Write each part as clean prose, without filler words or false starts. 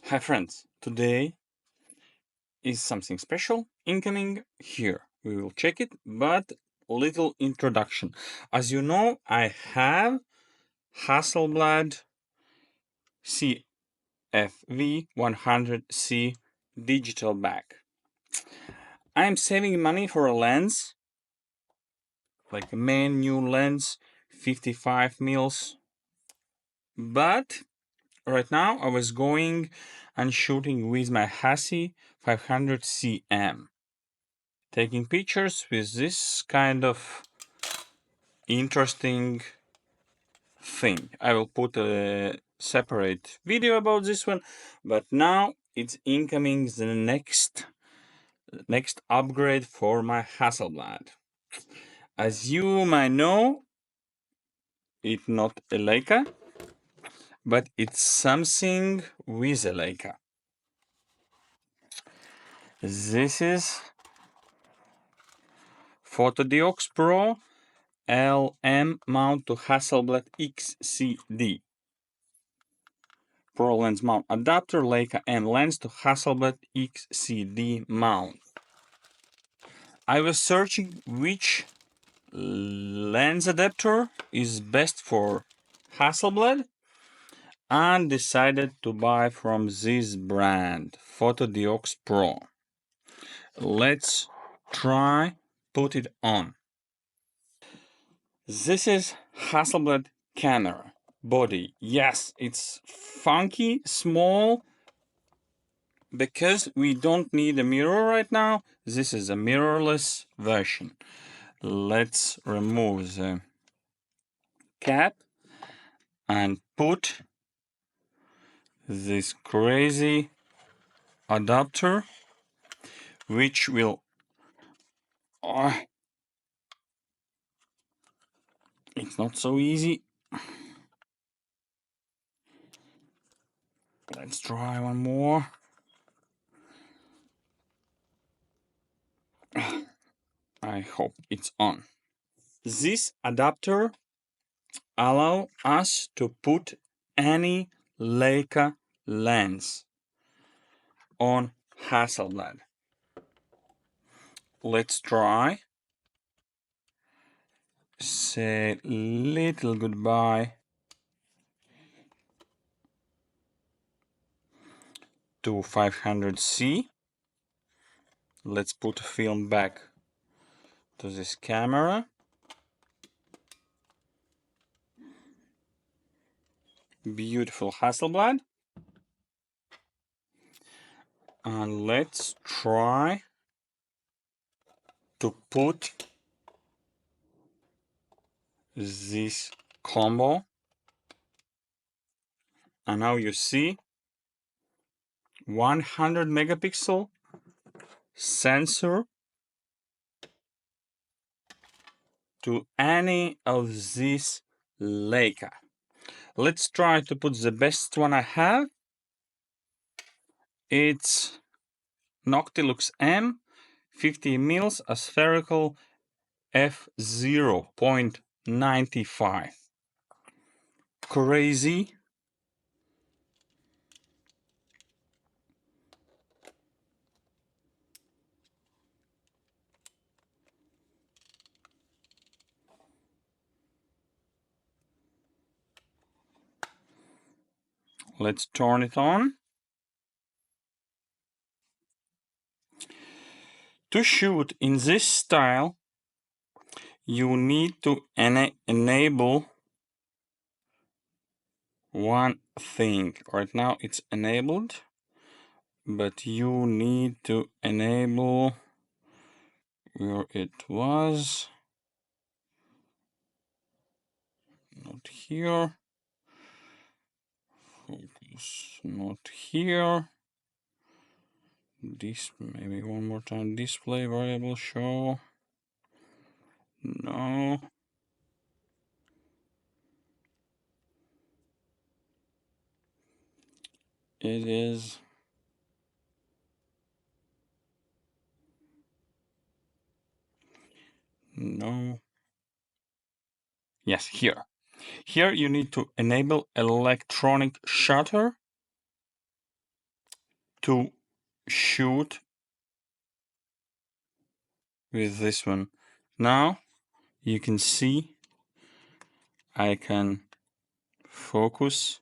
Hi friends, today is something special incoming here. We will check it, but little introduction. As you know, I have Hasselblad CFV100C digital bag. I am saving money for a lens, like a main new lens, 55 mils. But right now I was going and shooting with my Hassi 500C M. Taking pictures with this kind of interesting thing. I will put a separate video about this one, but now it's incoming the next upgrade for my Hasselblad. As you might know, it's not a Leica, but it's something with a Leica. This is Fotodiox Pro LM mount to Hasselblad XCD. Pro Lens Mount Adapter, Leica M lens to Hasselblad XCD mount. I was searching which lens adapter is best for Hasselblad and decided to buy from this brand, Fotodiox Pro. Let's try put it on. This is Hasselblad camera body. Yes, it's funky, small, because we don't need a mirror right now. This is a mirrorless version. Let's remove the cap and put this crazy adapter, which will it's not so easy. Let's try one more. I hope it's on. This adapter allows us to put any Leica lens on Hasselblad. Let's try. Say little goodbye to 500C. Let's put film back to this camera. Beautiful Hasselblad. And let's try to put this combo. And now you see 100 megapixel sensor to any of these Leica. Let's try to put the best one I have. It's Noctilux M, 50 mils, aspherical f0.95. Crazy. Let's turn it on. To shoot in this style, you need to enable one thing. Right now it's enabled, but you need to enable where it was. Not here. Focus not here. This maybe one more time. Display variable show. No. It is. No. Yes, here. Here you need to enable electronic shutter. to shoot with this one. Now you can see I can focus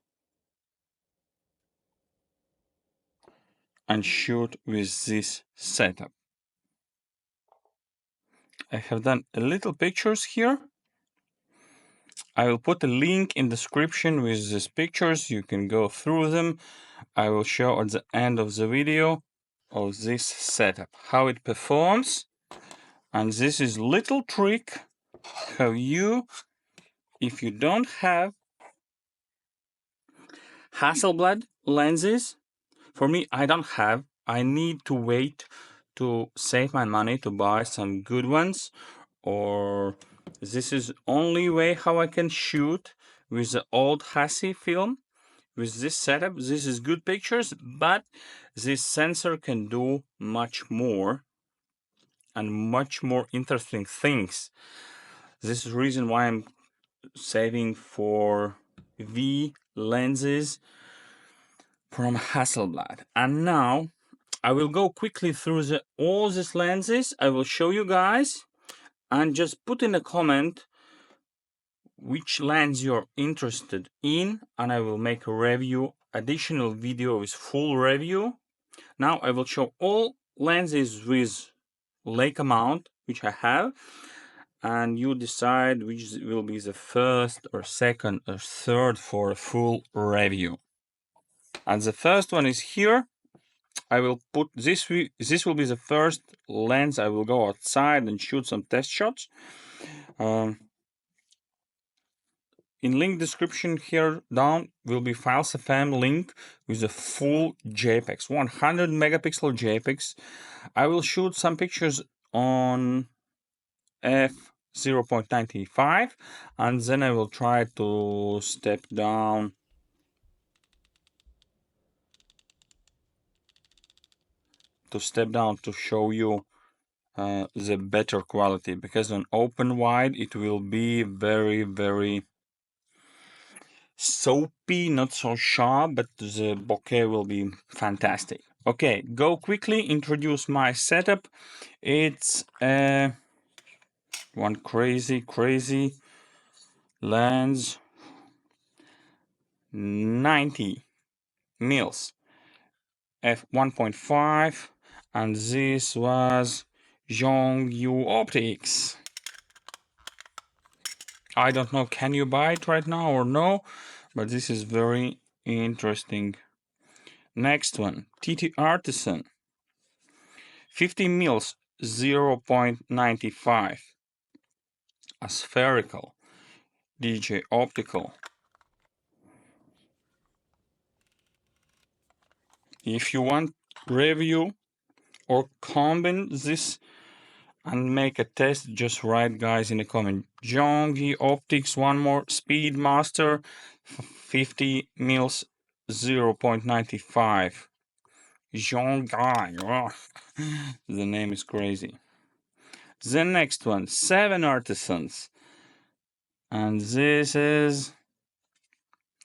and shoot with this setup. I have done a little pictures here. I will put a link in the description with these pictures. You can go through them. I will show at the end of the video of this setup how it performs. And this is little trick how you, if you don't have Hasselblad lenses, for me, I don't have. I need to wait to save my money to buy some good ones, or this is only way how I can shoot with the old Hassi film. With this setup, this is good pictures, but this sensor can do much more and much more interesting things. This is the reason why I'm saving for V lenses from Hasselblad. And now I will go quickly through all these lenses. I will show you guys, and just put in a comment which lens you're interested in, and I will make a review, additional video with full review. Now I will show all lenses with Leica mount which I have, and you decide which will be the first or second or third for a full review. And the first one is here. I will put this will be the first lens. I will go outside and shoot some test shots. In link description here down will be Files FM link with a full JPEGs, 100 megapixel JPEGs. I will shoot some pictures on f/0.95, and then I will try to step down to show you the better quality, because on open wide it will be very soapy, not so sharp, but the bokeh will be fantastic. Okay, go quickly introduce my setup. It's one crazy lens, 90 mils f1.5, and this was Jong U Optics. I don't know, can you buy it right now or no, but this is very interesting. Next one, TTArtisan, 50 mils 0.95, aspherical, DJ Optical. If you want review or combine this and make a test, just write guys in the comment. Zhongyi Optics, one more, Speedmaster, 50 mils 0.95. Zhongyi, oh, the name is crazy. The next one, 7 Artisans, and this is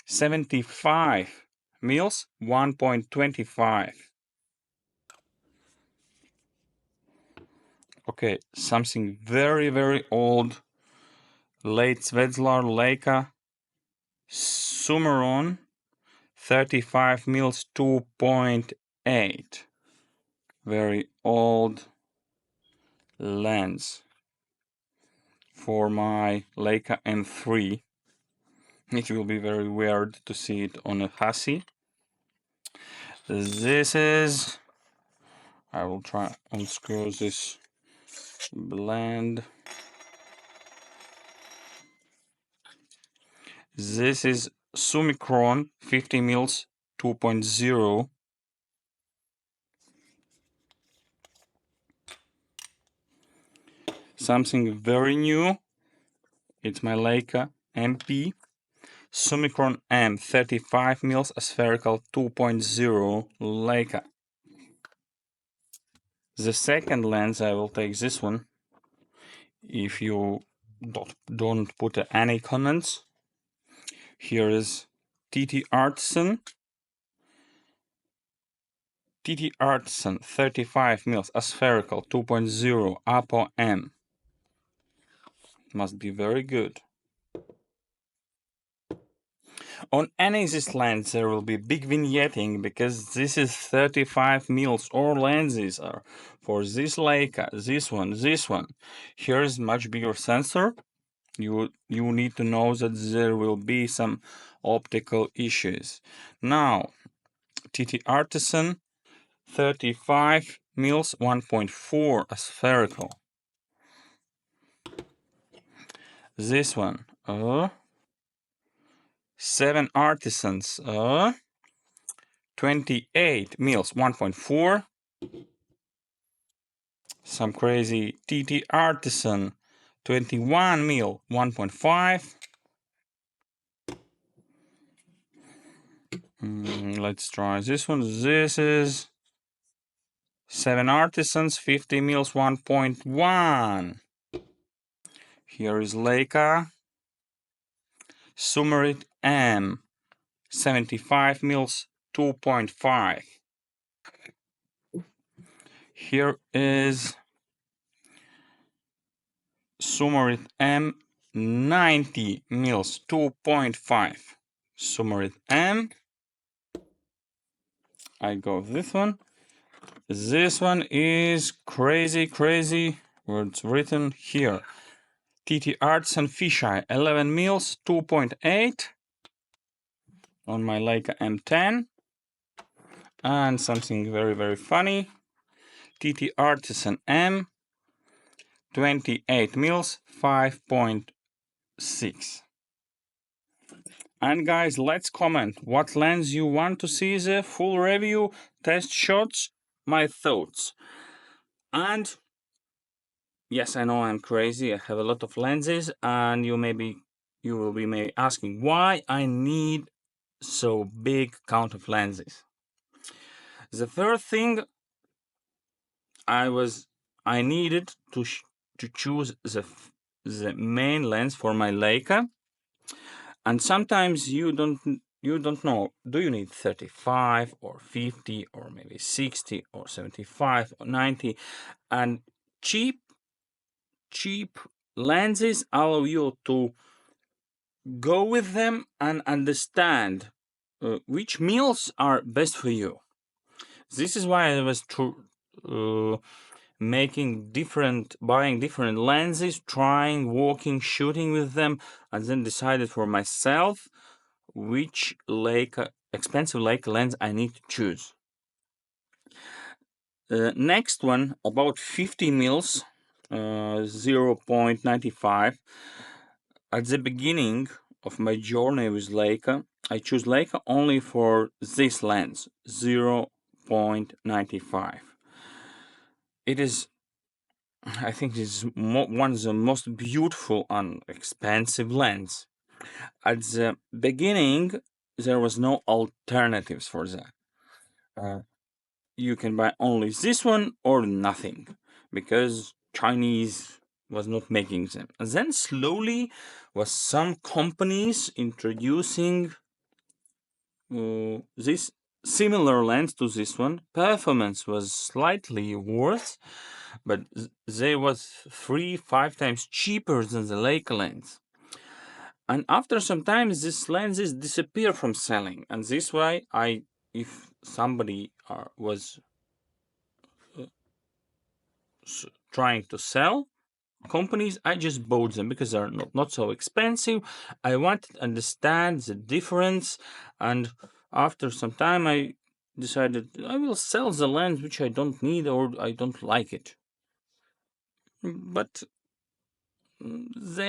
75 mils 1.25. Okay, something very old. Leitz Wetzlar Leica Summaron, 35 mils 2.8. Very old lens for my Leica M3. It will be very weird to see it on a Hassi. This is, I will try unscrew this blend. This is Summicron 50 mils 2.0. Something very new. It's my Leica MP Summicron M 35 mils aspherical 2.0 Leica. The second lens, I will take this one. If you don't put any comments, here is TTArtisan TTArtisan 35mm aspherical 2.0 Apo M. Must be very good. On any of these lenses there will be big vignetting because this is 35mm. All lenses are for this Leica, this one. Here is much bigger sensor. You need to know that there will be some optical issues. Now, TTArtisan 35mm 1.4 aspherical. This one, 7 Artisans, 28mm 1.4. Some crazy TTArtisan 21mm 1.5. Let's try this one. This is 7 Artisans 50mm 1.1. Here is Leica Summaron M 75mm 2.5. Here is Summaron M 90mm 2.5. Summaron M. I go with this one. This one is crazy. What's written here? TTArtisan fisheye 11mm 2.8 on my Leica M10. And something very funny. TTArtisan M 28mm 5.6. And guys, let's comment what lens you want to see the full review, test shots, my thoughts. And yes, I know I'm crazy. I have a lot of lenses, and you will be asking why I need so big count of lenses. The first thing I needed to choose the main lens for my Leica, and sometimes you don't know, do you need 35 or 50 or maybe 60 or 75 or 90, and cheap lenses allow you to go with them and understand which meals are best for you. This is why I was buying different lenses, trying, walking, shooting with them, and then decided for myself which expensive Leica lens I need to choose. Next one, about 50 mils, 0.95. At the beginning of my journey with Leica, I choose Leica only for this lens, 0.95. It is, I think, this is one of the most beautiful and expensive lens. At the beginning, there was no alternatives for that. You can buy only this one or nothing, because Chinese was not making them. And then slowly was some companies introducing this similar lens to this one. Performance was slightly worse, but they was 3-5 times cheaper than the Leica lens. And after some time, these lenses disappear from selling, and this why if somebody was trying to sell companies, I just bought them because they're not so expensive. I wanted to understand the difference, and after some time I decided I will sell the lens which I don't need or I don't like it. But they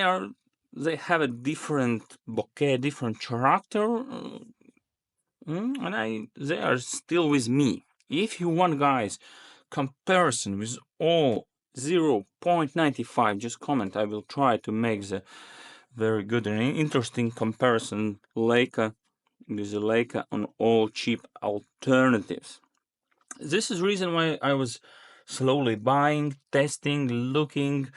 have a different bokeh, different character, and they are still with me. If you want, guys, comparison with all 0.95, just comment. I will try to make the very good and interesting comparison Leica with the Leica on all cheap alternatives. This is the reason why I was slowly buying, testing, looking,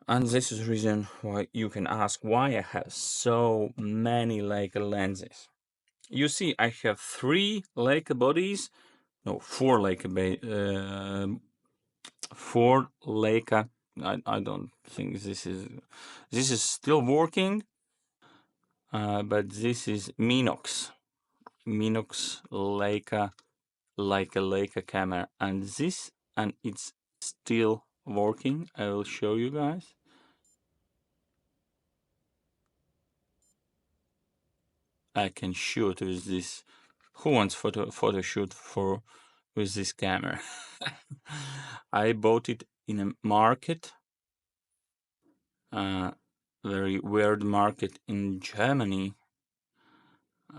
and this is the reason why you can ask why I have so many Leica lenses. You see, I have 3 Leica bodies no, 4 Leica, 4 Leica. I don't think this is still working, but this is Minox Leica camera, and it's still working. I will show you guys. I can shoot with this. Who wants photo shoot with this camera? I bought it in a market, very weird market in Germany,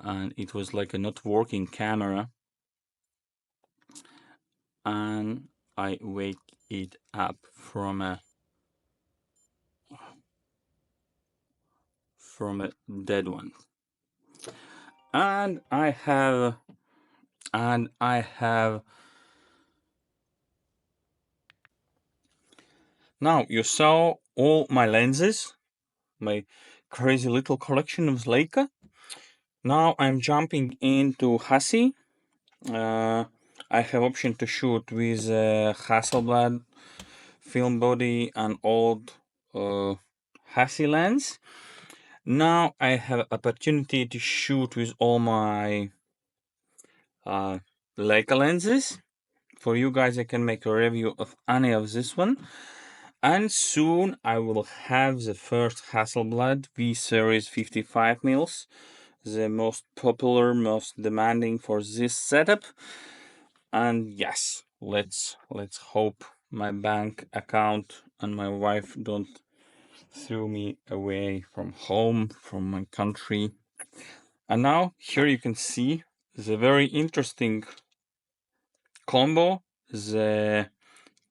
and it was like a not working camera, and I wake it up from a dead one, and I have now you saw all my lenses, my crazy little collection of Leica. Now I'm jumping into Hassi. I have option to shoot with Hasselblad film body and old Hassi lens. Now I have opportunity to shoot with all my Leica lenses. For you guys, I can make a review of any of this one. And soon I will have the first Hasselblad V series 55mm, the most popular, most demanding for this setup. And yes, let's hope my bank account and my wife don't throw me away from home, from my country. And now here you can see the very interesting combo, the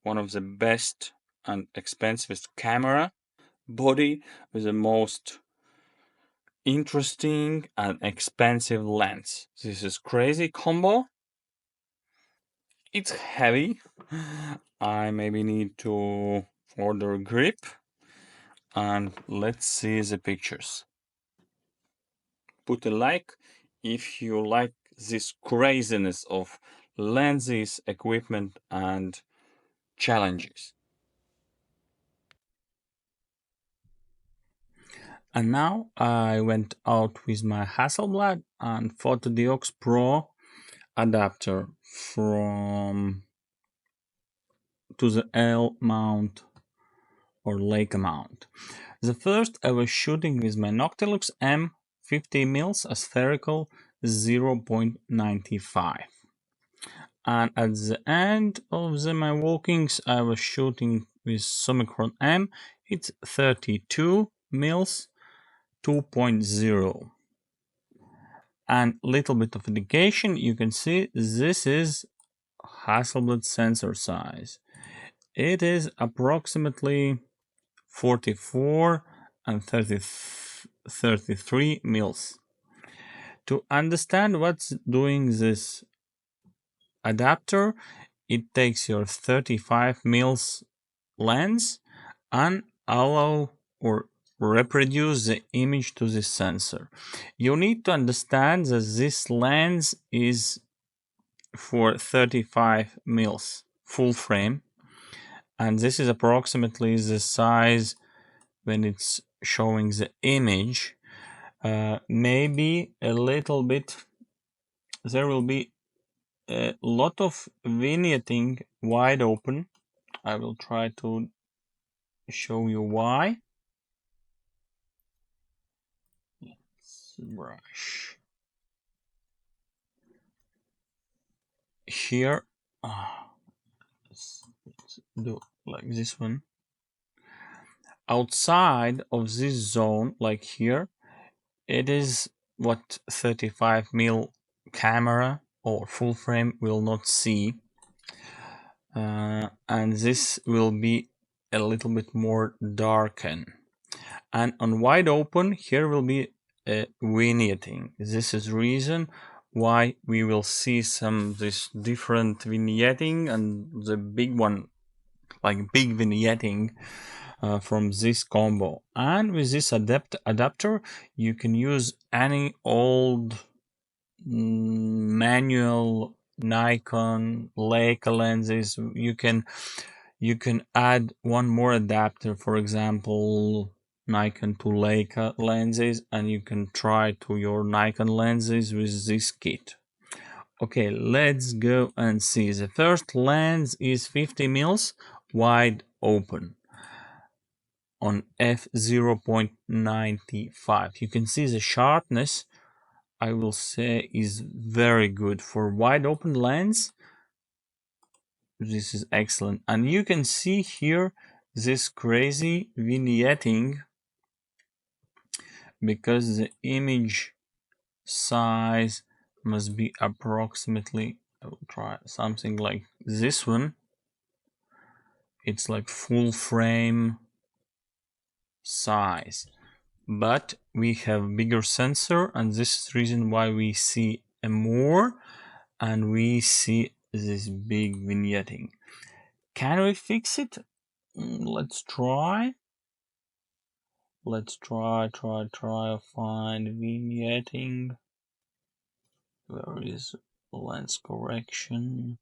one of the best and expensive camera body with the most interesting and expensive lens. This is crazy combo. It's heavy. I maybe need to order a grip, and let's see the pictures. Put a like if you like this craziness of lenses, equipment, and challenges. And now I went out with my Hasselblad and Fotodiox Pro adapter to the L mount or Leica mount. The first I was shooting with my Noctilux M 50mm aspherical 0.95. And at the end of my walkings I was shooting with Summicron M. It's 32 mils 2.0. And little bit of indication, you can see this is Hasselblad sensor size. It is approximately 44 and 33 mils. To understand what's doing this adapter, it takes your 35 mils lens and allow or reproduce the image to this sensor. You need to understand that this lens is for 35 mils full frame, and this is approximately the size when it's showing the image. Maybe a little bit, there will be a lot of vignetting wide open. I will try to show you why. Let's brush here. Let's do like this one. Outside of this zone, like here, it is what 35mm camera or full frame will not see, and this will be a little bit more darkened. And on wide open, here will be a vignetting. This is reason why we will see some this different vignetting, and the big one, like big vignetting from this combo. And with this adapter, you can use any old manual Nikon, Leica lenses. You can add one more adapter, for example, Nikon to Leica lenses, and you can try to your Nikon lenses with this kit. Okay, let's go and see. The first lens is 50 mils wide open on f/0.95. You can see the sharpness, I will say, is very good for wide open lens. This is excellent. And you can see here this crazy vignetting because the image size must be approximately, I will try something like this one. It's like full frame size, but we have bigger sensor, and this is the reason why we see a more, and we see this big vignetting. Can we fix it? Let's try. Let's try find vignetting. Where is lens correction?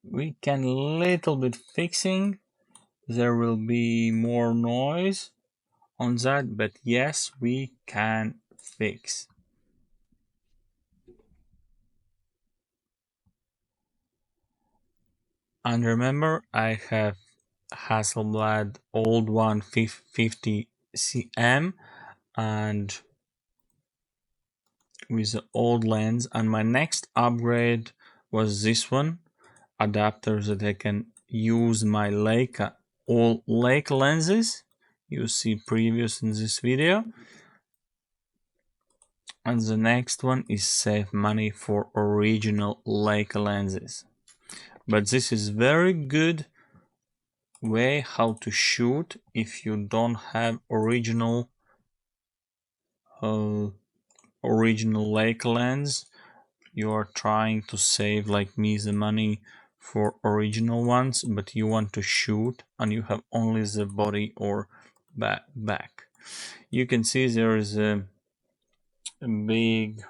We can little bit fixing. There will be more noise on that, but yes, we can fix. And remember, I have Hasselblad old one 50 cm and with the old lens, and my next upgrade was this one adapter that I can use my Leica all Leica lenses you see previous in this video. And the next one is save money for original Leica lenses. But this is very good way how to shoot if you don't have original Leica lens. You are trying to save, like me, the money for original ones, but you want to shoot and you have only the body or back. You can see there is a big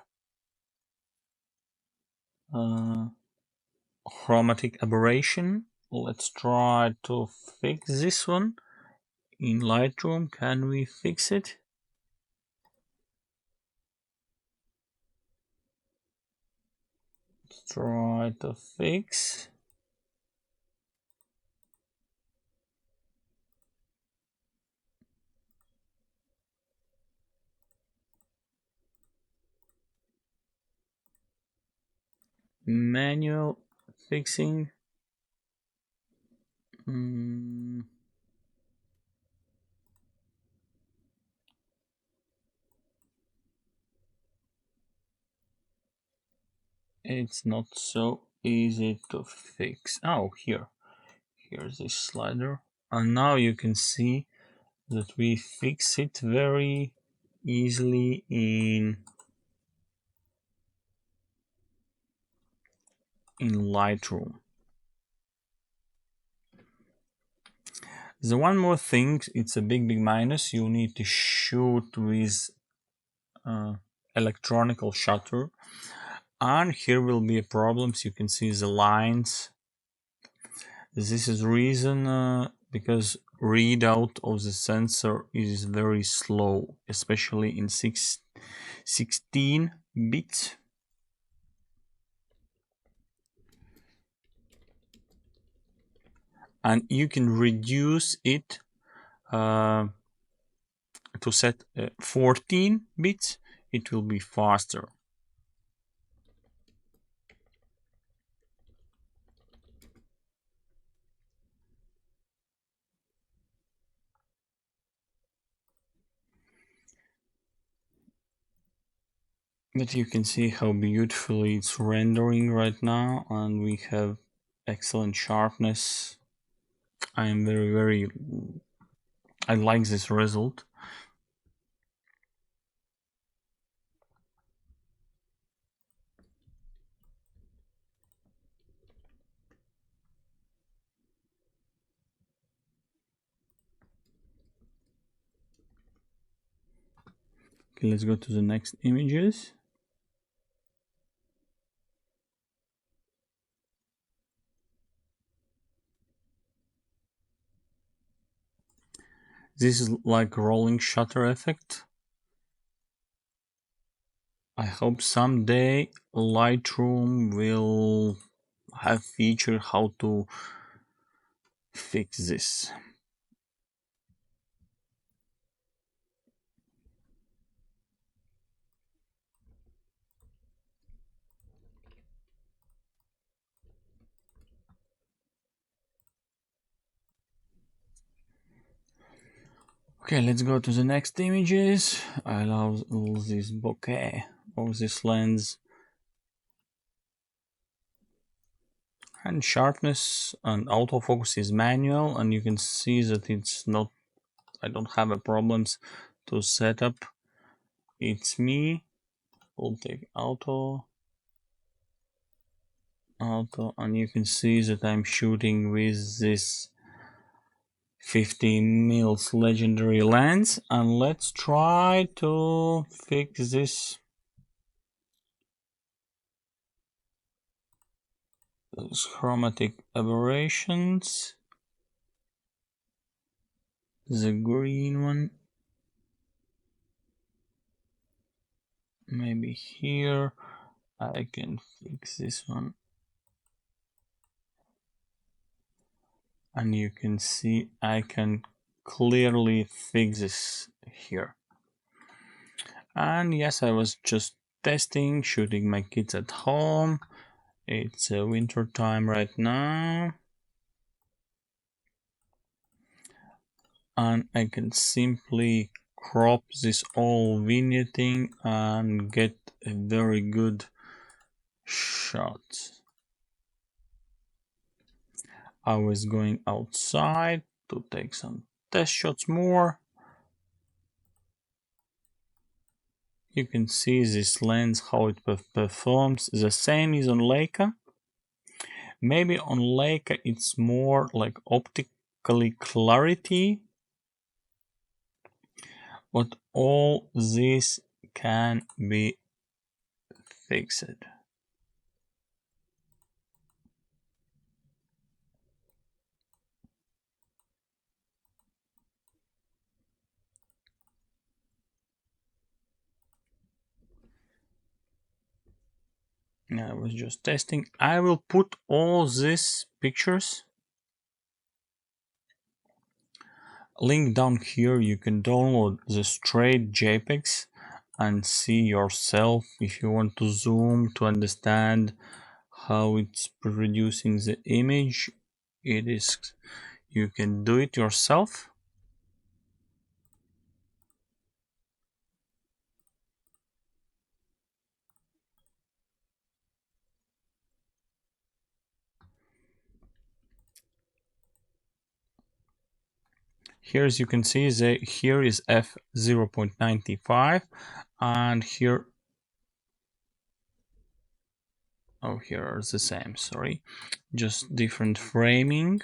chromatic aberration. Let's try to fix this one in Lightroom. Can we fix it? Let's try to fix. Manual fixing. It's not so easy to fix. Oh, here's this slider, and now you can see that we fix it very easily in Lightroom. The one more thing, it's a big minus. You need to shoot with electronical shutter, and here will be problems. You can see the lines. This is reason because readout of the sensor is very slow, especially in 16 bits. And you can reduce it to set 14 bits. It will be faster. But you can see how beautifully it's rendering right now, and we have excellent sharpness. I am I like this result. Okay, let's go to the next images. This is like rolling shutter effect. I hope someday Lightroom will have feature how to fix this. Okay, let's go to the next images. I love all this bokeh of this lens. And sharpness and autofocus is manual, and you can see that it's not, I don't have a problems to set up. It's me. We'll take auto, and you can see that I'm shooting with this 50mm legendary lens, and let's try to fix this. Those chromatic aberrations. The green one. Maybe here I can fix this one. And you can see I can clearly fix this here. And yes, I was just testing, shooting my kids at home. It's winter time right now. And I can simply crop this all vignetting and get a very good shot. I was going outside to take some test shots more. You can see this lens, how it performs. The same is on Leica. Maybe on Leica it's more like optically clarity, but all this can be fixed. I was just testing. I will put all these pictures link down here. You can download the straight JPEGs and see yourself if you want to zoom to understand how it's producing the image. It is, you can do it yourself. Here, as you can see, here is f0.95, and here, oh, here are the same, sorry, just different framing.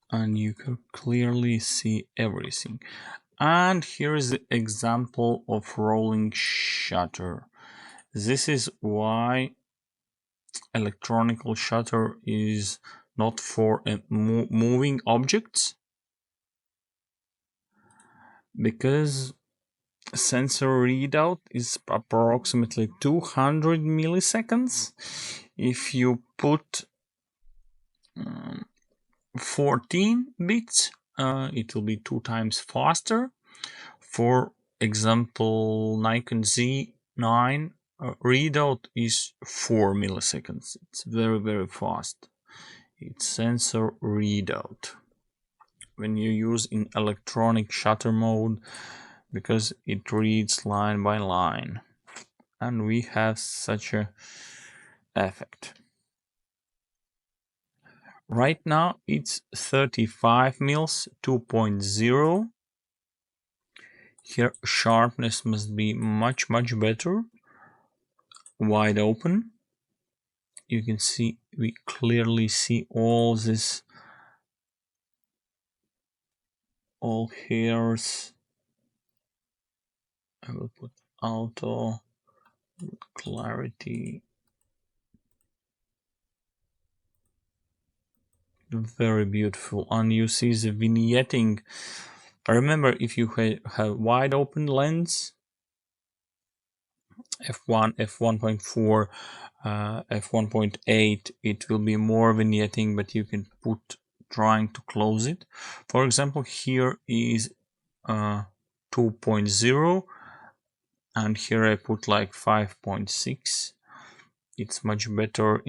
And you can clearly see everything. And here is the example of rolling shutter. This is why electronical shutter is not for moving objects, because sensor readout is approximately 200 milliseconds. If you put 14 bits, it will be 2 times faster. For example, Nikon Z9 readout is 4 milliseconds. It's very, very fast. It's sensor readout when you use in electronic shutter mode, because it reads line by line, and we have such a effect. Right now it's 35 mils 2.0. Here sharpness must be much better. Wide open. You can see, we clearly see all this, all hairs. I will put auto clarity. very beautiful. And you see the vignetting. Remember, if you have wide open lens, f1, f1.4, f1.8, it will be more vignetting, but you can put trying to close it. For example, here is 2.0, and here I put like 5.6. It's much better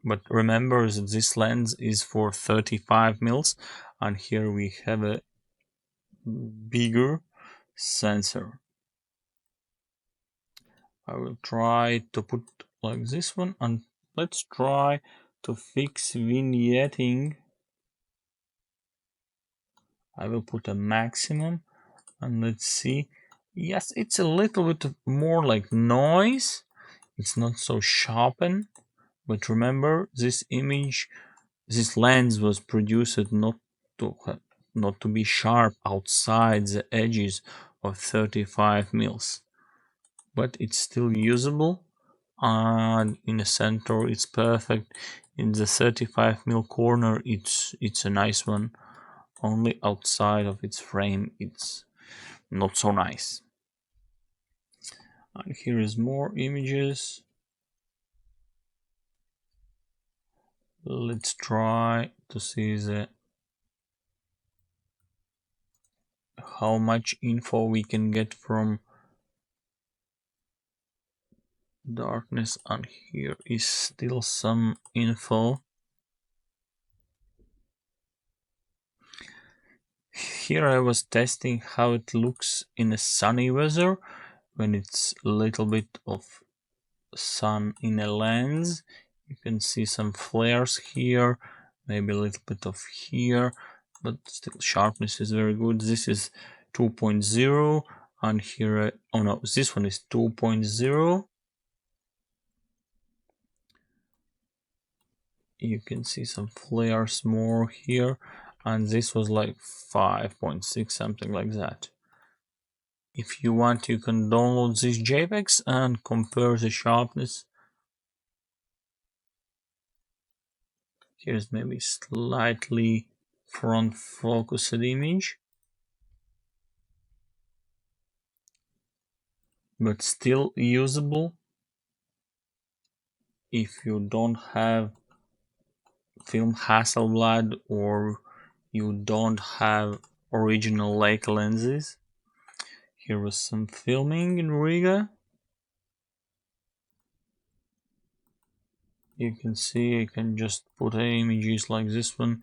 but remember that this lens is for 35 mils, and here we have a bigger sensor. I will try to put like this one, and let's try to fix vignetting. I will put a maximum, and let's see. Yes, it's a little bit more like noise. It's not so sharpened, but remember, this lens was produced not to be sharp outside the edges of 35 mils, but it's still usable, and in the center it's perfect. In the 35 mil corner it's a nice one. Only outside of its frame it's not so nice. And here is more images. Let's try to see how much info we can get from darkness, and here is still some info. Here I was testing how it looks in a sunny weather when it's a little bit of sun in a lens. You can see some flares here, maybe a little bit of here, but still sharpness is very good. This is 2.0, and here oh no, this one is 2.0. You can see some flares more here, and this was like 5.6, something like that. If you want, you can download these JPEGs and compare the sharpness. Here's maybe slightly front focused image, but still usable if you don't have film Hasselblad or you don't have original Leica lenses. Here was some filming in Riga. You can see I can just put images like this one,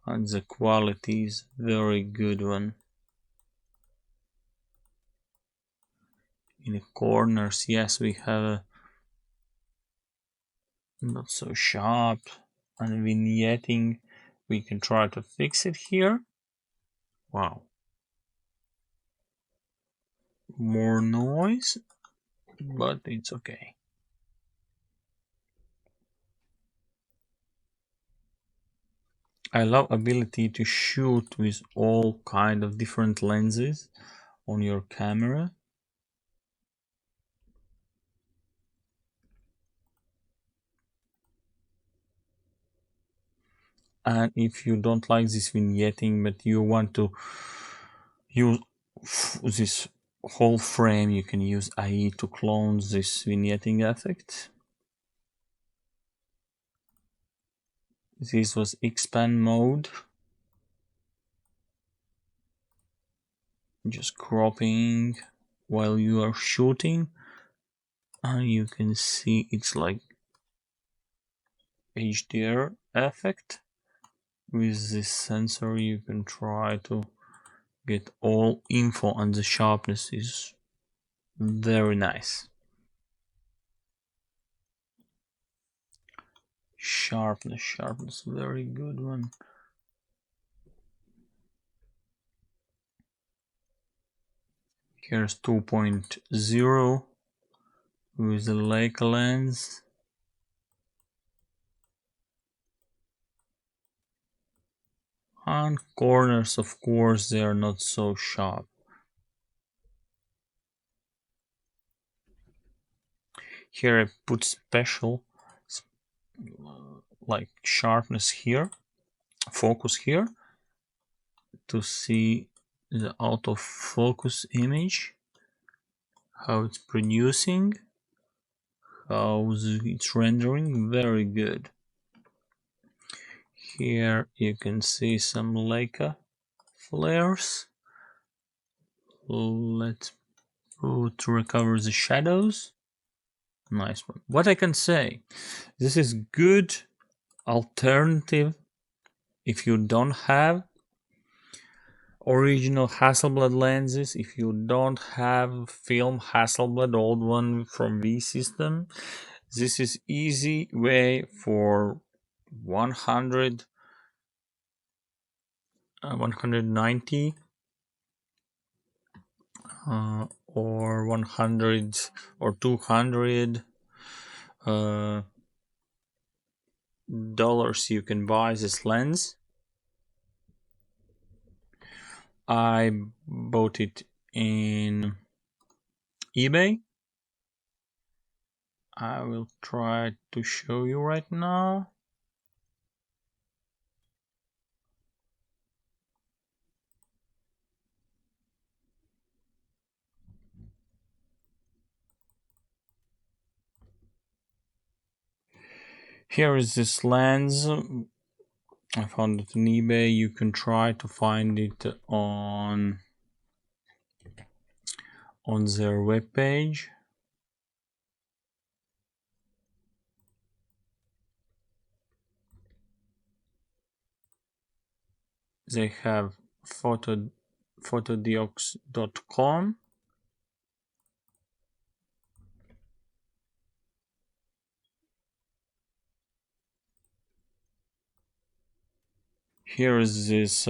and the quality is very good one. In the corners, yes, we have a not so sharp, and vignetting, we can try to fix it here. Wow. More noise, but it's okay. I love ability to shoot with all kind of different lenses on your camera. And if you don't like this vignetting, but you want to use this whole frame, you can use IE to clone this vignetting effect. This was expand mode. Just cropping while you are shooting, and you can see it's like HDR effect. With this sensor you can try to get all info, and the sharpness is very nice. Sharpness, very good one. Here's 2.0 with the Leica lens. And corners, of course, they are not so sharp. Here I put special like sharpness here, focus here to see the out of focus image, how it's producing, how it's rendering. Very good. Here you can see some Leica flares. Let's put to recover the shadows. Nice one. What I can say, this is good alternative if you don't have original Hasselblad lenses, if you don't have film Hasselblad, old one from V system. This is easy way for 100 190 or 100 or 200 dollars you can buy this lens. I bought it in eBay. I will try to show you right now. Here is this lens. I found it on eBay. You can try to find it on their webpage. They have Fotodiox.com. Here is this.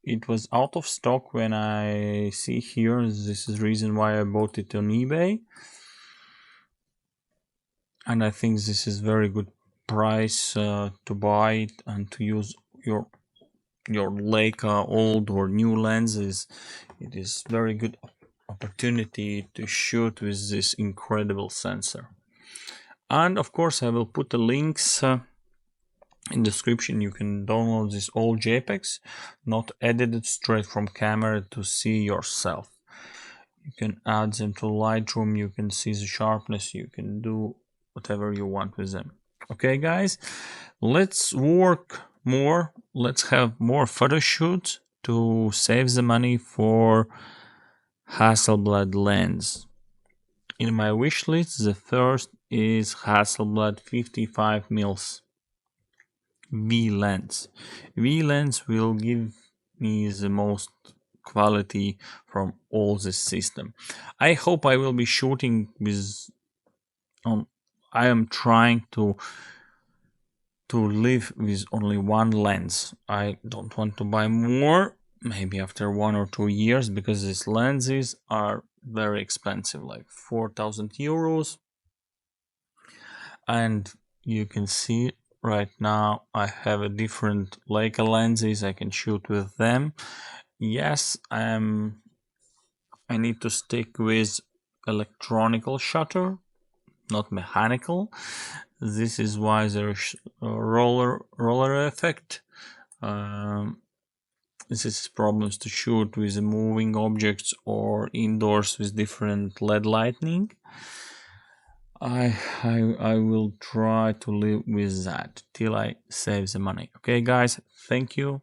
It was out of stock when I see here. This is the reason why I bought it on eBay. And I think this is very good price to buy it and to use your Leica old or new lenses. It is very good opportunity to shoot with this incredible sensor. And of course I will put the links in description. You can download this old JPEGs, not edited, straight from camera to see yourself. You can add them to Lightroom, you can see the sharpness, you can do whatever you want with them. Okay guys, let's work more, let's have more photo shoots to save the money for Hasselblad lens. In my wish list, the first is Hasselblad 55mm V lens. V lens will give me the most quality from all this system. I hope I will be shooting with I am trying to live with only one lens. I don't want to buy more, maybe after 1 or 2 years, because these lenses are very expensive, like 4,000 euros. And you can see right now I have a different Leica lenses. I can shoot with them. Yes, I need to stick with electronical shutter, not mechanical. This is why there's a roller effect. This is problems to shoot with moving objects or indoors with different LED lighting. I will try to live with that till I save the money. Okay guys, thank you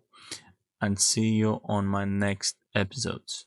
and see you on my next episodes.